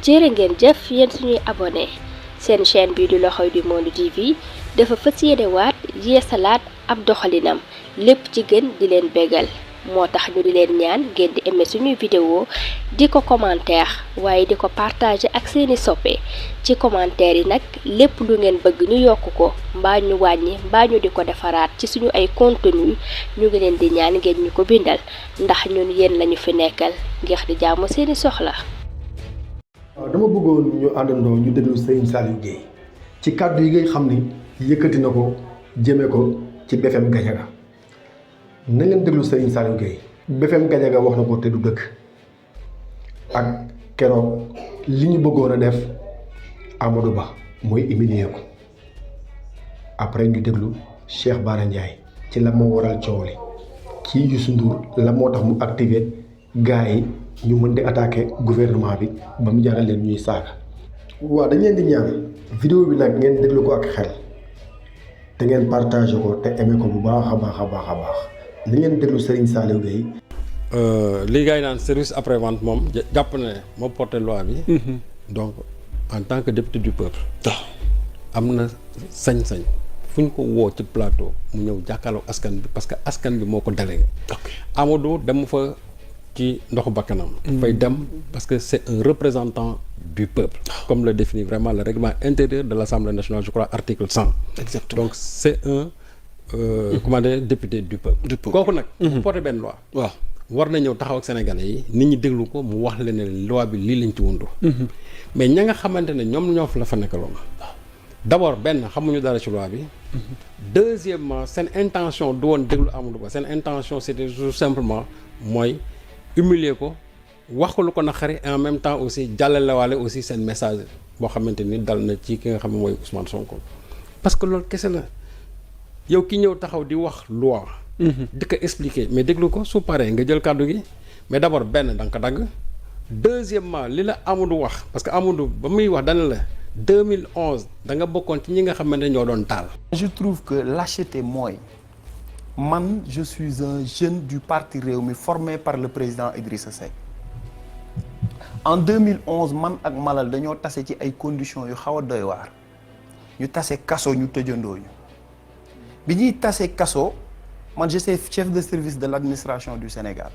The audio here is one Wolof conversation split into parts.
jërë ngeen jëf yéen suñuy abonné seen chaîne bii di L'Oreille du Monde TV dafa fas yéene waat yeesalaat ab doxalinam lépp ci gën di leen bégal moo tax ñu di leen ñaan ngeen di aimé suñuy vidéo di ko commentaire waaye di ko partager ak seeni soppe ci commentaire yi nag lépp lu ngeen bëgg ñu yokk ko mbaa ñu wàññi mbaa ñu di ko defaraat ci suñu ay contenu ñu ngi leen di ñaan ngeen ñu ko bindal ndax ñun yéen lañu fi nekkal ngir di jaamu seeni soxla. waaw dama bëggoon ñu àndandoo ñu déglu Serigne Saliou Gueye ci kàddu yi ngay xam ni yëkkati na ko jëme ko ci BFM Gadiaga na ngeen déglu Serigne Saliou Gueye BFM Gadiaga wax na ko te du dëkk ak keroog li ñu bëggoon a def Amadou Ba mooy humilier ko après ñu déglu Cheikh Bara Ndiaye ci la moo waral coow li kii Youssou Ndour la moo tax mu activé gars yi ñu mën di attaquer gouvernement bi ba mu jaral leen ñuy saaga. waaw dañ leen di ñaan vidéo bi nag ngeen déglu ko ak xel te ngeen partagé ko te aimé ko bu baax a baax a baax a baax ni ngeen déglu Serigne Saliou Gueye. li gars yi naan service après vente moom jàpp na ne moo porté loi bi. donc en tant que député du peuple. am na sañ-sañ fu ñu ko woo ci plateau mu ñëw jàkkaarloo askan bi parce que askan bi moo ko délégué. Amadou dem fa ci ndoxu bakkanam fay dem parce que c'est un représentant du peuple comme le définit vraiment le règlement intérieur de l'Assemblée nationale, je crois article 100. Exactement. Donc c'est un comment dire député du peuple kooku nag bu porté benn loi waaw war na ñëw taxaw ak sénégalais yi nit ñi déglu ko mu wax leen ne loi bi lii lañ ci wundu mais ña nga xamante ne ñoom ñoo fa la fa nekkaloon d'abord benn xamuñu dara ci loi bi deuxièmement seen intention du woon déglu Amadou Ba seen intention c'était tout simplement mooy humilier ko wax ko lu ko naqari et en même temps aussi jàllale waale aussi seen message boo xamante ni dal na ci ki nga xam ne mooy Ousmane Sonko parce que loolu kese la yow ki ñëw taxaw di wax loi di ko expliquer mais déglu ko su paree nga jël kàddu gi mais d'abord benn da nga ko dagg deuxièmement li la Amadou wax parce que Amadou ba muy wax dana la 2011 da nga bokkoon ci ñi nga xamante ne ñoo doon taal. Je trouve que lâcheté mooy man je suis un jeune du parti Rewmi formé par le président Idrissa Seck en 2011 man ak Malal dañoo tase ci ay conditions yu xaw a doy waar ñu tase kaso ñu tëjandoo ñu bi ñuy tase kaso man j'étais chef de service de l'administration du Sénégal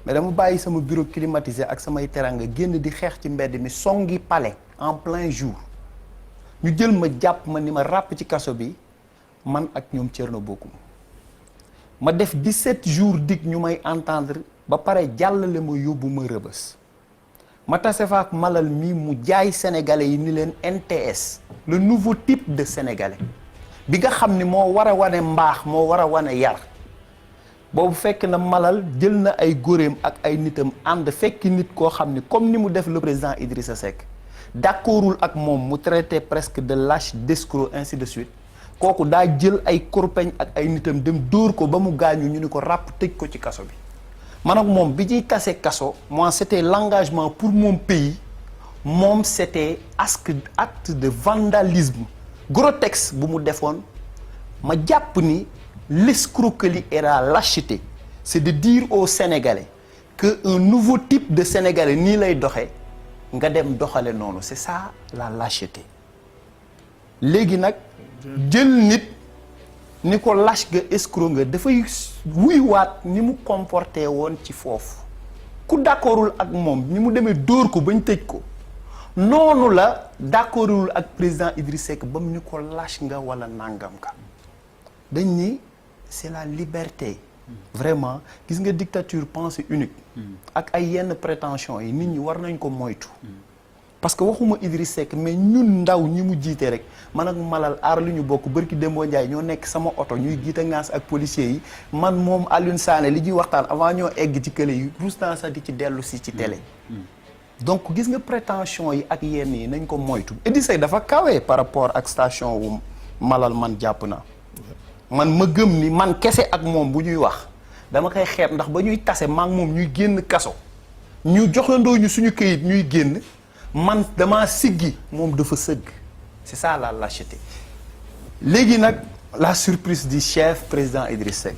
mais dama bàyyi sama bureau climatisé ak samay teranga génn di xeex ci mbedd mi songi palais en plein jour ñu jël ma jàpp ma ni ma ràpp ci kaso bi man ak ñoom Thierno Bocoum ma def 17 jours dig ñu may entendre ba pare jàllale ma yóbbu ma Rëbës ma tase fa ak Malal mi mu jaay sénégalais yi ni leen NTS le nouveau type de sénégalais bi nga xam ni moo war a wane mbaax moo war a wane yar boobu fekk na Malal jël na ay góoreem ak ay nitam ànd fekki nit koo xam ni comme ni mu def le président Idrissa Seck d'accordul ak moom mu traité presque de lâche d'escroc ainsi de suite kooku daa jël ay kurpeñ ak ay nitam dem dóor ko ba mu gaañu ñu ni ko ràpp tëj ko ci kaso bi man ak moom bi ñuy tase kaso moi c'était l'engagement pour mon pays moom c'était acte de vandalisme grotesque bu mu defoon ma jàpp ni l'escroquerie et la lâcheté c'est de dire aux Sénégalais que un nouveau type de Sénégalais nii lay doxee nga dem doxale noonu c'est ça la lâcheté léegi nag jël nit ni ko lâche nga escroc nga dafay wuywaat ni mu comporté woon ci foofu ku d'accordul ak moom ni mu demee dóor ko bañ tëj ko noonu la d'accordul ak président Idriss Seck ba mu ni ko lâche nga wala nangam ka dañ ni c'est la liberté vraiment gis nga dictature pensée unique ak ay yenn prétention yi nit ñi war nañ ko moytu parce que waxuma Idriss Seck mais ñun ndaw ñi mu jiite rek man ak Malal aar lu ñu bokk bërki Dembo Ndiaye ñoo nekk sama oto ñuy jiite ngaas ak policiers yi man moom Alioune Sané li ñuy waxtaan avant ñoo egg ci kële yi rus naa sax di ci dellu si ci télé donc gis nga prétention yi ak yenn yi nañ ko moytu Idriss Seck dafa kawee par rapport ak station wu Malal man jàpp na man ma gëm ni man kese ak moom bu ñuy wax dama koy xeeb ndax ba ñuy tase maak moom ñuy génn kaso ñu joxandoo ñu suñu këyit ñuy génn man dama siggi moom dafa sëgg c'est ça la lâcheté léegi nag la surprise du chef président Idriss Seck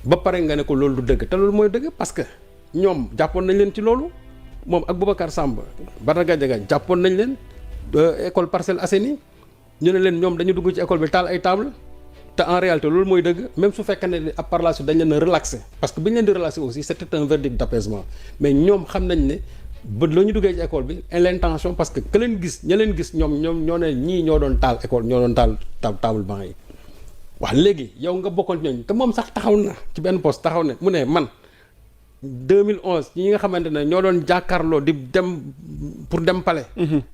ba pare nga ne ko loolu du dëgg te loolu mooy dëgg parce que ñoom jàppoon nañ leen ci loolu moom ak Boubacar Samba Bada Gadiaga jàppoon nañ leen école Parcelles Assainies ñu ne leen ñoom dañu dugg ci école bi taal ay table te en réalité loolu mooy dëgg même su fekkee ne à par la suite dañ leen a relaxé parce que bi ñu leen di relaxé aussi c'était un verdict d'apaisement mais ñoom xam nañ ne ba la ñu duggee ci école bi l'intention parce que que leen gis ña leen gis ñoom ñoo ne ñii ñoo doon taal école ñoo doon taal table banc yi waaw léegi yow nga bokkoon ñooñu te moom sax taxaw na ci benn poste taxaw ne mu ne man 2011 ñi nga xamante ne ñoo doon jàkkaarloo di dem pour dem palais.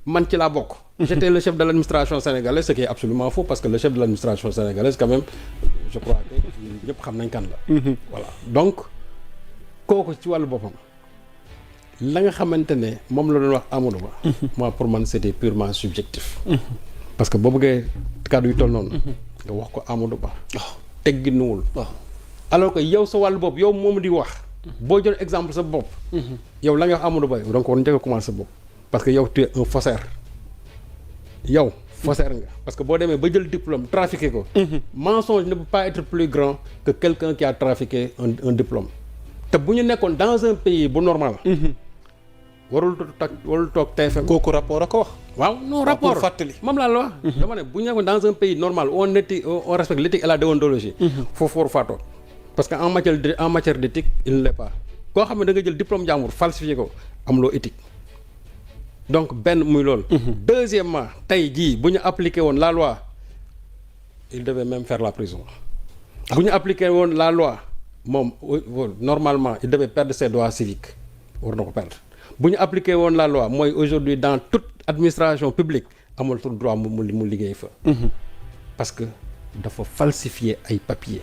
man ci laa bokk. j'étais le chef de l'administration sénégalaise ce qui est absolument faux parce que le chef de l'administration sénégalaise quand même je crois que ñëpp xam nañ kan la. voilà donc kooku ci wàllu boppam la nga xamante ne moom la doon wax Amadou Ba. moi pour man c'était purement subjectif. parce que boo bëggee kàddu yu toll noonu. nga wax ko Amadou Ba. tegginuwul. alors que yow sa wàllu bopp yow moom di wax. boo jël exemple sa bopp. yow la nga wax Amadou Ba donc war njëkk a commencer sa bopp. parce que yow tu es un faussaire. yow faussaire nga parce que boo demee ba jël diplôme trafiqué ko. mensonge ne peut pas être plus grand que quelqu'un qui a trafiqué un diplôme. te bu ñu nekkoon dans un pays bu normal. warul toog TFM. kooku rapport a ko wax. waaw non rapport fàttali. moom laa la wax. dama ne bu ñu nekkoon dans un pays normal où on respecte l'éthique et la déontologie. foofu waru faa toog parce que en matière d'éthique il ne l'est pas koo xam ne da nga jël diplôme jàmbur falsifié ko amuloo éthique donc benn muy loolu. deuxièmement tey jii bu ñu appliqué woon la loi il devait même faire la prison. bu ñu appliqué woon la loi moom normalement il devait perdre ses droits civiques war na ko perdre bu ñu appliqué woon la loi mooy aujourd'hui dans toute administration publique amatul droit mu liggéey fa. parce que dafa falsifier ay papiers.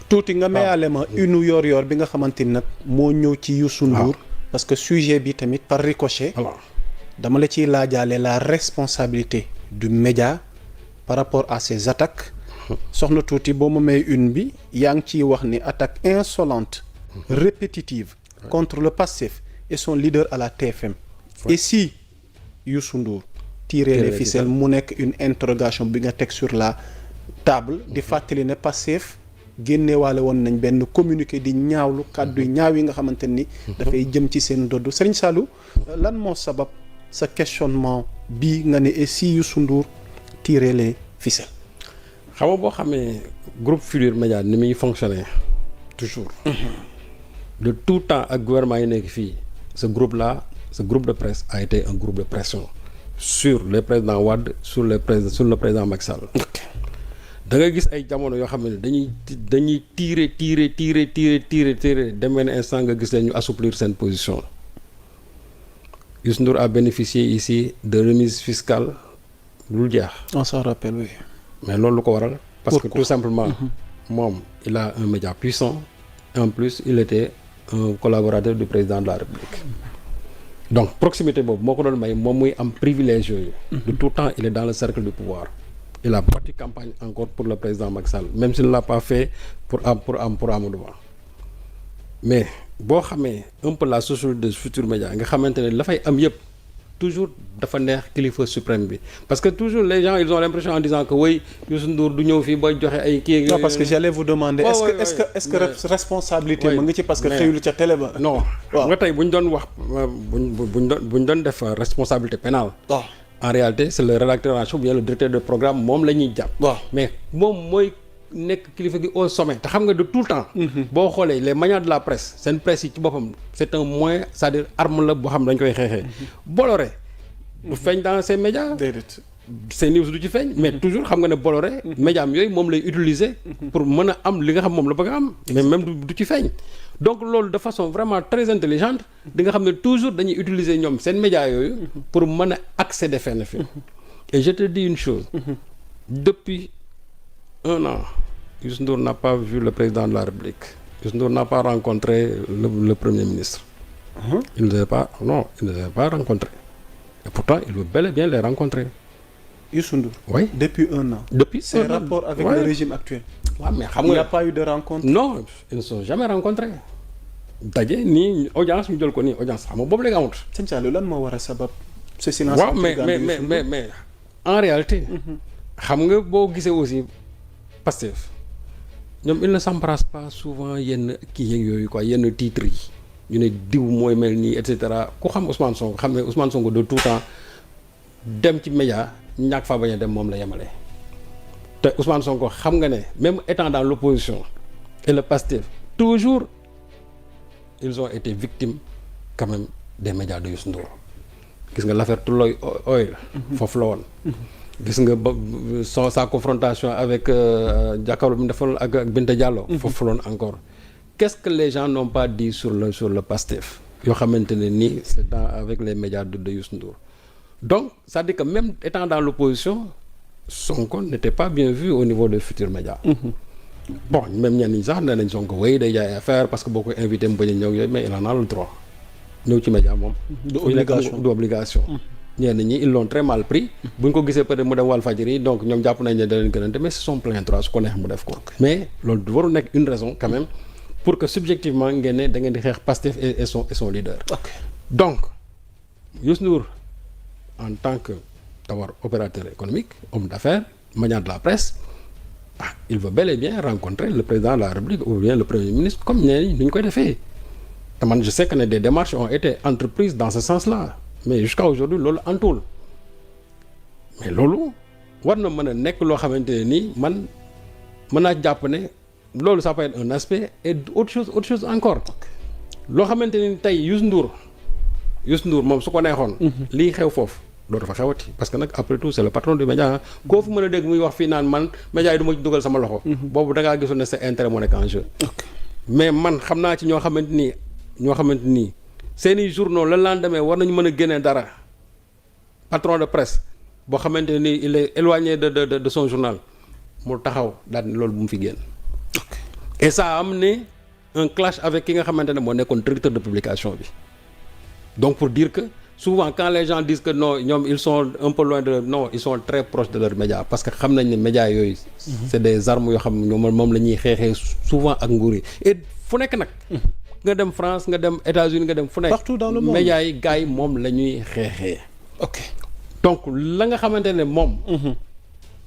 tuuti nga mayaale ma une yor bi nga xamante ni nag moo ñëw ci Youssou Ndour. parce que sujet bi tamit par ricochet. dama la ciy laajaale la responsabilité du média par rapport à ces attaques. soxna tuuti boo ma may une bi yaa ngi ciy wax ni attaque insolente répétitive contre le Pastef et son leader à la TFM. et si Youssou Ndour tirer les ficelles mu nekk une interrogation bi nga teg sur la table di fàttali ne Pastef génnewaale woon nañ benn communiqué di ñaawlu kàddu ñaaw yi nga xamante ni dafay jëm ci seen dodd Serigne Saliou lan moo sabab sa questionnement bii nga ne et si Youssou Ndour tirer les ficelles. xam nga boo xamee groupe Futurs Médias ni muy fonctionner toujours de tout temps ak gouvernement yi nekk fii ce groupe de presse a été un groupe de pression sur le président Wade sur le président Macky Sall. da nga gis ay jamono yoo xam ne dañuy tirer dem benn instant nga gis leen ñu assouplir seen position. Youssou Ndour a bénéficié ici de remise fiscale lu jeex. on s'en rappelle oui. mais loolu lu ko waral. parce que tout simplement moom il a un média puissant et en plus il était un collaborateur du président de la République. donc proximité boobu moo ko doon may moom muy am privilège yooyu. de tout temps il est dans le cercle du pouvoir. il a battu campagne encore pour le président Macky Sall même s'il ne l'a pas fait pour Amadou Ba mais boo xamee un peu la sociologie de Futurs Médias nga xamante ne dafay am yëpp toujours dafa neex kilifa suprême bi parce que toujours les gens ils ont l'impression en disant que oui Youssou Ndour du ñëw fii booy joxe ay kii. non parce que j'allais vous demander. est-ce que responsabilité ma ngi ci parce que xëyul ca télé ba. non xam nga tey bu ñu doon wax bu ñu doon def responsabilité pénale. en réalité c'est le rédacteur en chef ou bien le directeur de programme moom la ñuy jàpp. mais moom mooy nekk kilifa gi au sommet. te xam nga de tout le temps. boo xoolee les manières de la presse seen presse yi ci boppam c'est un moyen c'est-à-dire arme la boo xam dañ koy xeexee. Bolloré du feeñ dans ces médias. ces news du ci feeñ. mais toujours xam nga ne Bolloré. média am yooyu moom lay utiliser. pour mën a am li nga xam moom la bëgg a am. mais même du ci feeñ. donc loolu de façon vraiment très intelligente di nga xam ne toujours dañuy utiliser ñoom seen médias yooyu. pour mën a accéder fenn fi. et je te dis une chose. depuis un an Youssou Ndour n'a pas vu le président de la République. Youssou Ndour n'a pas rencontré le premier ministre. Il ne les a pas rencontré. Et pourtant il veut bel et bien les rencontrer. Youssou Ndour. Oui. Depuis un an. Depuis c'est un rapport avec le régime actuel. waaw mais xam nga il n'y a pas eu de rencontre. non ils ne sont jamais rencontrés. daje nii audience ñu jël ko nii audience xam nga boobu léegi amut. sëñ Saliou lan moo war a sabab. ce silence waaw mais en réalité. xam nga boo gisee aussi Pastef ñoom il ne s'embrasse pas souvent yenn kii yeeg yooyu quoi yenn titres yi ñu ne diw mooy mel nii et cetera ku xam Ousmane Sonko xam ne Ousmane Sonko de tout temps dem ci média ñàkk fa bañ a dem moom la yemale. te Ousmane Sonko xam nga ne même étant dans l'opposition et le Pastef toujours ils ont été victimes quand même des médias de Youssou Ndour gis nga l'affaire Tullow Oil foofu la woon. gis nga ba sa confrontation avec jàkkaarloo bi mu defoon ak Binta Diallo. foofu la woon encore. Qu'est-ce que les gens n'ont pas dit sur le Pastef yoo xamante ne nii c'est avec les médias de Youssou Ndour donc c'est-à-dire que même étant dans l'opposition Sonko n'était pas bien vu au niveau des futurs médias. Bon même ñenn ñi sax nee nañ Sonko wéy day jaay affaire parce que boo koy invité mu bañ a ñëw yooyu mais il en a le droit ñëw ci média moom. du obligation. ñenn ñi ils l'ont très mal pris. bu ñu ko gisee peut-être mu dem Walfadjri donc ñoom jàpp nañ ne da leen gënante mais c'est son plein droit su ko neex mu def ko. mais loolu du waru nekk une raison quand même pour que subjectivement ngeen ne da ngeen di xeex Pastef et son leader. donc Youssou Ndour en tant que d'abord opérateur économique homme d'affaires maniant de la presse il veut bel et bien rencontrer le président de la République ou bien le premier ministre comme ñeneen ñi ñu koy defee te man je sais que des démarches ont été entreprises dans ce sens-là mais jusqu'à aujourd'hui loolu antuwul mais loolu war na mën a nekk loo xamante ne nii man mën naa jàpp ne loolu ça peut être un aspect et autre chose encore loo xamante ni tey Youssou Ndour moom su ko neexoon lii xew foofu loolu dafa xewati parce que nag après tout c'est le patron du média koo fu mën a dégg muy wax fii naan man média yi du ma ci dugal sama loxo boobu da ngaa gisoon ne c'est intérêt moo nekk en jeu mais man xam naa ci ñoo xamante nii seeni journaux le lendemain war nañu mën a génne dara patron de presse boo xamante ne nii il est éloigné de son journal mu taxaw daal loolu bu mu fi génn et ça a amené un clash avec ki nga xamante ne moo nekkoon directeur de publication bi donc pour dire que souvent quand les gens disent que non ñoom ils sont un peu loin non ils sont très proches de leurs médias parce que xam nañ ne médias yooyu c'est des armes yoo xam ne moom la ñuy xeexee souvent ak nguur yi et fu nekk nag nga dem France nga dem États-Unis nga dem fu nekk partout dans le monde médias yi gars yi moom la ñuy xeexee ok donc la nga xamante ne moom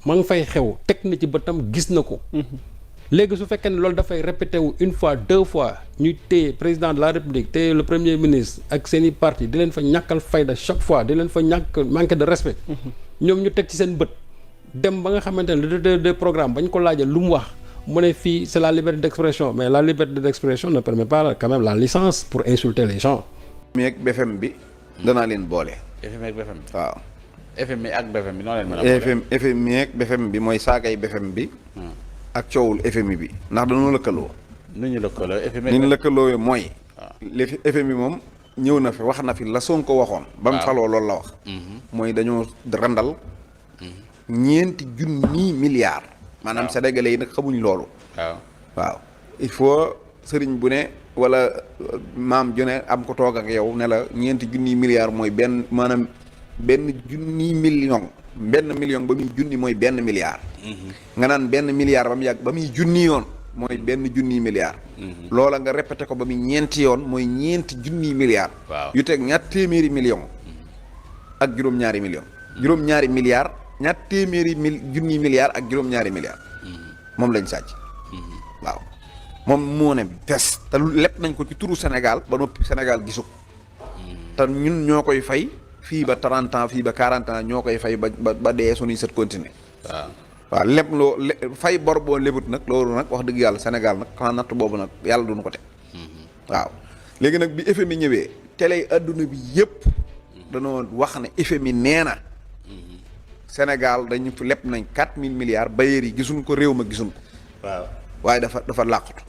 ma ngi fay xew teg na ci bëtam gis na ko léegi su fekkee ne loolu dafay répété wu une fois deux fois ñuy téye président de la république téye le premier ministre ak seeni parti di leen fa ñàkkal fayda chaque fois di leen fa manquer de respect ñoom ñu teg ci seen bët dem ba nga xamante ne le directeur de programme bañ ko laajee lu mu wax mu ne fii c'est la liberté d'expression mais la liberté d'expression ne permet pas quand même la licence pour insulter les gens. FMI ak BFM bi danaa leen boole. FMI ak BFM bi waaw. FMI ak BFM bi noo leen mën a boole. FMI ak BFM bi mooy saagay BFM bi. ak coowul FMI bi ndax dañoo lëkkaloo. nu ñu lëkkaloo FMI. ni ñu lëkkaloo mooy. waaw FMI moom ñëw na fi wax na fi la Sonko waxoon. ba mu faloo loolu la wax. mooy dañoo randal. ñeenti junni milliards. maanaam sénégalais yi nag xamuñ loolu. waaw il faut sëriñ bu ne wala maam ju ne am ko toog ak yow ne la ñeenti junni milliards mooy benn maanaam benn junni million. benn million ba muy junni mooy benn milliard. nga naan benn milliard ba mu yàgg ba muy junni yoon mooy benn junni milliard. loola nga répété ko ba muy ñeenti yoon mooy ñeenti junni milliard. waaw yu teg ñaar téeméeri million ak juróom-ñaari million juróom-ñaari milliard ñaar téeméeri junni milliard ak juróom-ñaari milliard moom lañ sàcc. waaw moom moo ne fes te lu lépp nañ ko ci turu Sénégal ba noppi Sénégal gisu te ñun ñoo koy fay. fii ba 30 ans fii ba 40 ans ñoo koy fay ba dee suñuy sët continuer. waaw lépp loo fay bor boo lebut nag loolu nag wax dëgg yàlla Sénégal nag xanaa natt boobu nag yàlla duñu ko teg. waaw léegi nag bi FMI ñëwee télé adduna bi yëpp dañoo wax ne FMI nee na Sénégal dañu fi lépp nañ 4000 milliards bailleurs yi gisuñ ko réew ma gisuñ ko. waaw waaye dafa làqatu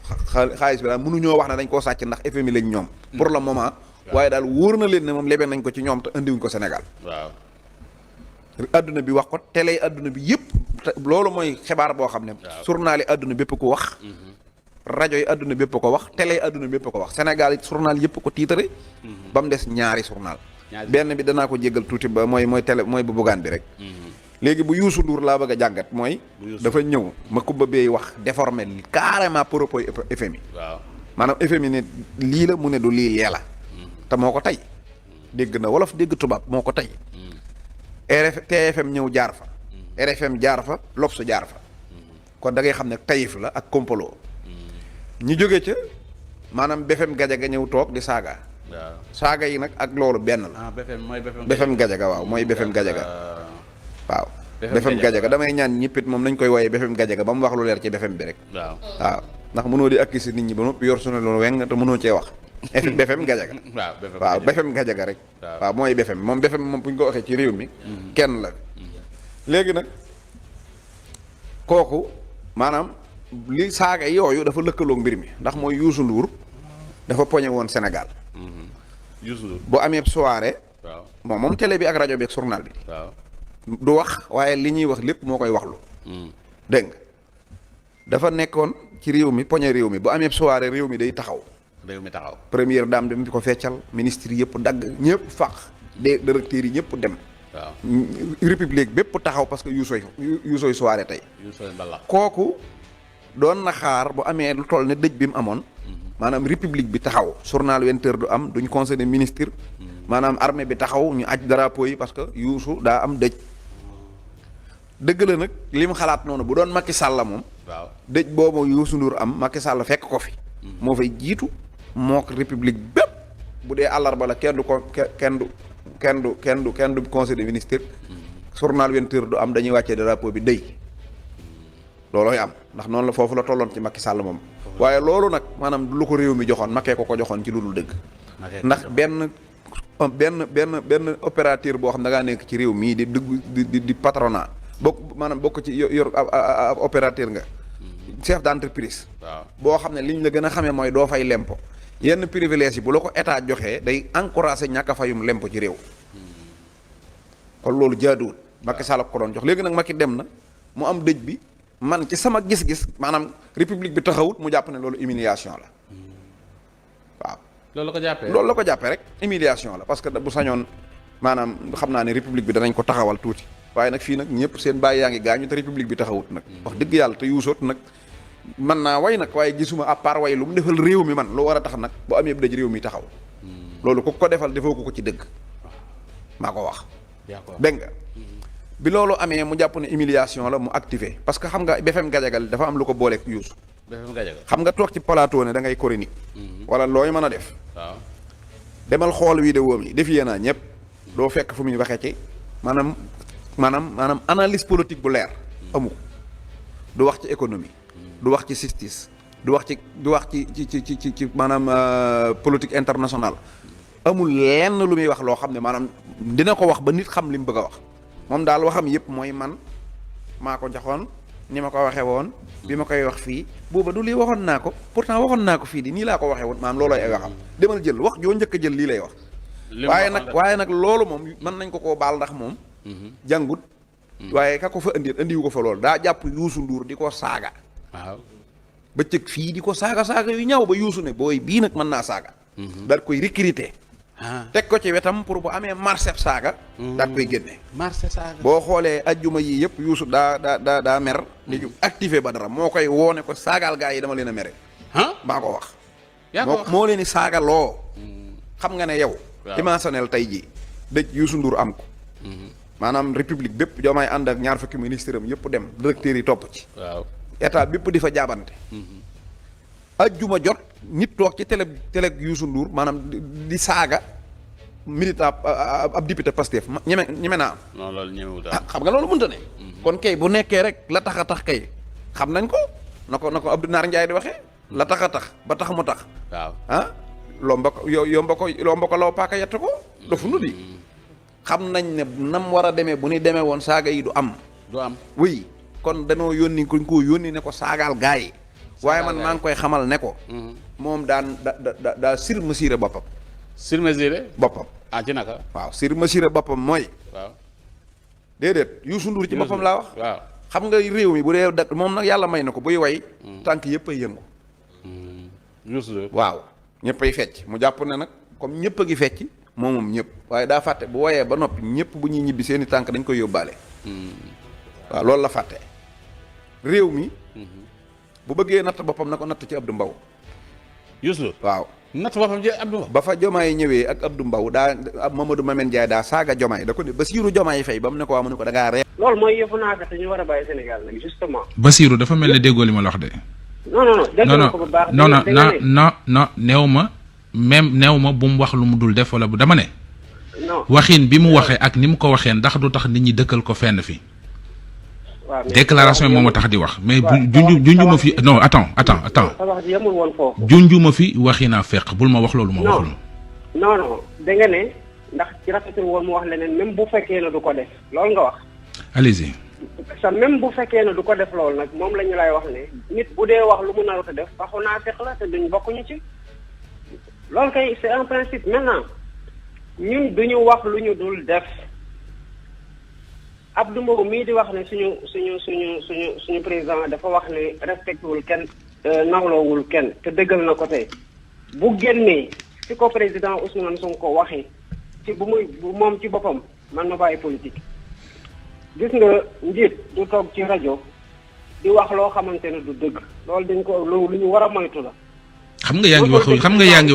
xaalis bi daal mënuñoo wax ne dañ koo sàcc ndax FMI lañ ñoom. pour le moment. waaye daal wóor na leen ne moom lebee nañ ko ci ñoom te indiwuñ ko Sénégal. waaw. adduna bi wax ko télé adduna bi yëpp loolu mooy xibaar boo xam ne. journal yi adduna bépp ko wax. rajo yi adduna bépp ko wax télé yi adduna bépp ko wax Sénégal it journal yëpp ko tiitare. ba mu des ñaari journal. benn bi danaa ko jéggal tuuti ba mooy télé mooy bu bugaan bi rek. léegi bu Youssou Ndour laa bëgg a jàngat mooy. dafa ñëw Macoumba Beye wax déformé carrément propos FMI. waaw maanaam FMI ne lii la mu ne du lii lee la. te moo ko tey dégg na wolof dégg tubaab moo ko tey TFM ñëw jaar fa RFM jaar fa L'Obs jaar fa kon da ngay xam ne tayif la ak complot ñu jóge ca maanaam BFM Gadiaga ñëw toog di saaga. waaw saaga yi nag ak loolu benn la. ah BFM mooy BFM Gadiaga waaw mooy BFM Gadiaga. waaw BFM Gadiaga damay ñaan ñëppit moom nañ koy wooyee BFM Gadiaga ba mu wax lu leer ci BFM bi rek. waaw ndax mënoo di accuser nit ñi ba noppi yor sunu loolu weng te mënoo cee wax. BFM Gadiaga. waaw BFM Gadiaga rek. waaw mooy BFM moom BFM moom bu ñu ko waxee ci réew mi. kenn la. léegi nag kooku maanaam li saaga yooyu dafa lëkkaloo mbir mi ndax mooy Youssou Ndour dafa poñe woon Sénégal. Youssou Ndour bu amee soirée. waaw moom télé bi ak rajo bi ak journal bi. waaw du wax waaye li ñuy wax lépp moo koy waxlu. dégg nga dafa nekkoon ci réew mi poñe réew mi bu amee soirée réew mi day taxaw. réew mi taxaw. première dame dem di ko feccal ministre yëpp dagg ñëpp fàq directeurs yi ñëpp dem. waaw république bépp taxaw parce que Youssouy soirée tey. Youssou mbalax kooku doon na xaar bu amee lu toll ne dëj bi mu amoon. maanaam république bi taxaw. journal 20 heures du am duñ conseil des ministres. maanaam armée bi taxaw ñu aj drapeau yi parce que Youssou daa am dëj. dëgg la nag li mu xalaat noonu bu doon Macky Sall moom. waaw dëj boobu Youssou Ndour am Macky Sall fekk ko fi. moo fay jiitu moo ko république bépp bu dee àllarba la kenn du conseil des ministres. journal 20 heures du am dañuy wàccee drapeau bi dëy. loolooy am ndax noonu la foofu la tolloon ci Macky Sall moom. waaye loolu nag maanaam lu ko réew mi joxoon Macky ko joxoon ci lu dul dëgg. ndax benn opérateur boo xam ne da ngaa nekk ci réew mii di dugg di patronat bokk ci yor opérateur nga. chef d'entreprise. waaw boo xam ne liñ la gën a xamee mooy doo fay lempo. yenn privilège yi bu la ko état joxee day encourager ñàkk a fayum lempo ci réew. kon loolu jaaduwul. Macky Sall ko doon jox léegi nag Macky dem na mu am dëj bi man ci sama gis-gis maanaam république bi taxawut mu jàpp ne loolu humiliation la waaw. loolu la ko jàppee rek humiliation la parce que bu sañoon maanaam xam naa ne république bi danañ ko taxawal tuuti waaye nag fii nag ñëpp seen bàyyi yaa ngi gaañu te république bi taxawut nag. wax dëgg yàlla te yuusoot nag man naa way nag waaye gisuma à part way lu mu defal réew mi man lu war a tax nag bu amee dëj réew mi taxaw. loolu ku ko defal defoo ko ci dëgg maa ko wax. dégg nga bi loolu amee mu jàpp ne humiliation la mu activé parce que xam nga BFM Gadiaga dafa am lu ko booleeg Youssou. BFM Gadiaga xam nga toog ci plateau ne da ngay chronique. wala looy mën a def. waaw demal xool vidéo mi defiyee naa ñëpp doo fekk fu muy waxee ci maanaam analyse politique bu leer. amu du wax ci économie. du wax ci justice. du wax ci maanaam politique internationale. amul lenn lu muy wax loo xam ne maanaam dina ko wax ba nit xam li mu bëgg a wax. moom daal waxam yëpp mooy man maa ko joxoon ni ma ko waxee woon bi ma koy wax fii booba du lii waxoon naa ko pourtant waxoon naa ko fii di nii laa ko waxee woon maanaam loolooy ay waxam demal jël wax joo njëkk a jël lii lay wax. waaye nag loolu moom mën nañ ko koo baal ndax moom. jàngut. waaye ka ko fa indiwu ko fa loolu daa jàpp Youssou Ndour di ko saaga. waaw ba cëg fii di ko saaga yu ñaaw ba Youssou ne booy bii nag mën naa saaga. daal koy recruter. teg ko ci wetam pour bu amee marché saaga. daal koy génne. marché saaga boo xoolee ajjuma yii yëpp Youssou daa mer. ni ñu activé ba dara moo koy woone ko saagaal gaa yi dama leen a mere. maa ko wax. moo leen di saaga loo. xam nga ne yow. imaginel tey jii dëj Youssou Ndour am ko. maanaam république bépp Diomaye ànd ak ñaar fukki ministre am yëpp dem directeur yi topp ci. waaw état bépp di fa jaabante. ajjuma jot nit toog ci télé Youssou Ndour maanaam di saaga militant ab député Pastef ñeme naa am. non loolu ñemewul xam nga loolu mënta ne. kon kay bu nekkee rek la tax a tax kay xam nañ ko na ko Abdou Naar Ndiaye di waxee. la tax a tax ba tax mu tax. waaw lomba ko law paaka yett ko. dofu nu di xam nañ ne nam war a demee bu ni demee woon saaga yi du am. oui kon danoo yónni kuñ koo yónni ne ko saagaal gaa yi. waaye man maa ngi koy xamal ne ko. moom daa surmesuré boppam. surmesuré boppam. ci naka. waaw surmesuré boppam mooy. waaw déedéet Youssou Ndour ci boppam laa wax. waaw xam nga réew mi bu dee moom nag yàlla may na ko buy way. tànk yëpp ay yëngu. Youssou Ndour waaw ñëpp ay fecc mu jàpp ne nag comme ñëpp a ngi fecc moom ñëpp waaye daa fàtte bu woyee ba noppi ñëpp bu ñuy ñibbi seeni tànk dañ koy yóbbaale. waaw loolu la fàtte réew mi. bu bëggee natt boppam na ko natt ci Abdou Mbow. Youssou Ndour waaw natt boppam ci Abdou Mbow. ba fa Diomaye ñëwee ak Abdou Mbow daa Mamadou Mamène Ndiaye daa saaga Diomaye da ko ne Bassirou Diomaye Faye ba mu ne ko waa mu ne ko da ngaa reer. loolu mooy yëfu naafeq ñu war a bàyyi Sénégal nag justement. Bassirou dafa mel ne déggoo li ma la wax de. non néew ma même néew ma bu mu wax lu mu dul def wala bu dama ne. waxin bi mu waxee ak ni mu ko waxee ndax du tax nit ñi dëkkal ko fenn fi. déclaration yi moom a tax di wax mais junju ma fi non attends. junju ma fi waxi naa fekk bul ma wax loolu ma waxul. non da nga ne ndax ci rafetul woon mu wax leneen même bu fekkee ne du ko def loolu nga wax. allez-y. sa même bu fekkee ne du ko def loolu nag moom la ñu lay wax ne nit bu dee wax lu mu narut a def waxu naa fekk la te duñ bokkuñu ci loolu kay c'est un principe maintenant ñun duñu wax lu ñu dul def. Abdou Mbow mii di wax ne suñu président dafa wax ne respecté wul kenn nawloowul kenn te dëggal na ko tey bu génnee ci ko président Ousmane Sonko waxee ci bu moom ci boppam man ma bàyyi politique. gis nga njiit du toog ci rajo di wax loo xamante ne du dëgg loolu dañ ko lu ñu war a moytu la. xam nga yaa ngi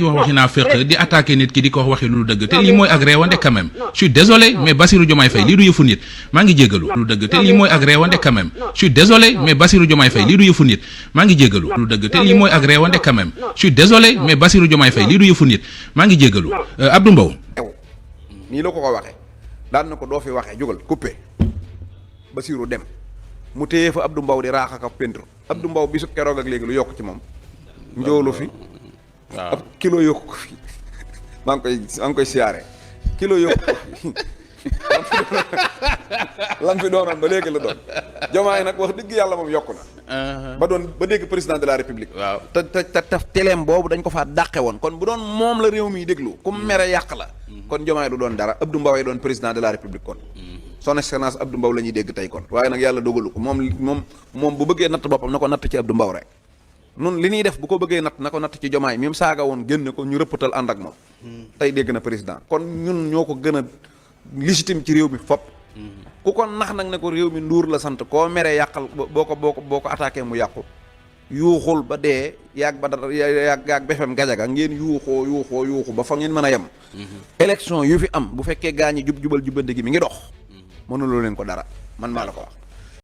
wax waxi naa fekk di attaquer nit ki di ko wax waxi lu dëgg te lii mooy ak réewande quand même je suis désolé mais Bassirou Diomaye Faye lii du yëfu nit maa ngi jégalu lu dëgg te lii mooy ak réewande quand même je suis désolé mais Bassirou Diomaye Faye lii du yëfu nit maa ngi jégalu lu dëgg te lii mooy ak réewande quand même je suis désolé mais Bassirou Diomaye Faye lii du yëfu nit maa ngi jégalu Abdou Mbow nii la ko waxee daan na ko doo fi waxee jógal coupé Bassirou dem mu téye fa Abdou Mbow di raax ak peintre Abdou Mbow bisu keroog ak léegi lu yokk ci moom njoolu fi ab kilo yokku ko fi maa ngi koy siyaare kilo yokku ko fi lan fi doonoon ba léegi la doon Diomaye nag wax dëgg yàlla moom yokku na ba dégg président de la république waaw te teleem boobu dañ ko faa dàqe woon kon bu doon moom la réew mi déglu ku mere yàq la kon Diomaye du doon dara Abdou Mbow ay doon président de la république kon son excellence Abdou Mbow la ñuy dégg tey kon waaye nag yàlla dogalu ko moom bu bëggee natt boppam na ko natt ci Abdou Mbow rek nun li ñuy def bu ko bëggee natt na ko natt ci Diomaye même saaga woon génne ko ñu rëppatal ànd ak moom tey dégg na président kon ñun ñoo ko gën a légitime ci réew mi fop ku ko nax nag ne ko réew mi nduur la sant koo meree yàqal boo ko attaqué mu yàqu yuuxul ba dee yaag ba dara yaag BFM Gajaga ngeen yuuxu ba fa ngeen mën a yem élection yu fi am bu fekkee gaa ñi jubal jubante gi mi ngi dox mënuloo leen ko dara man maa la ko wax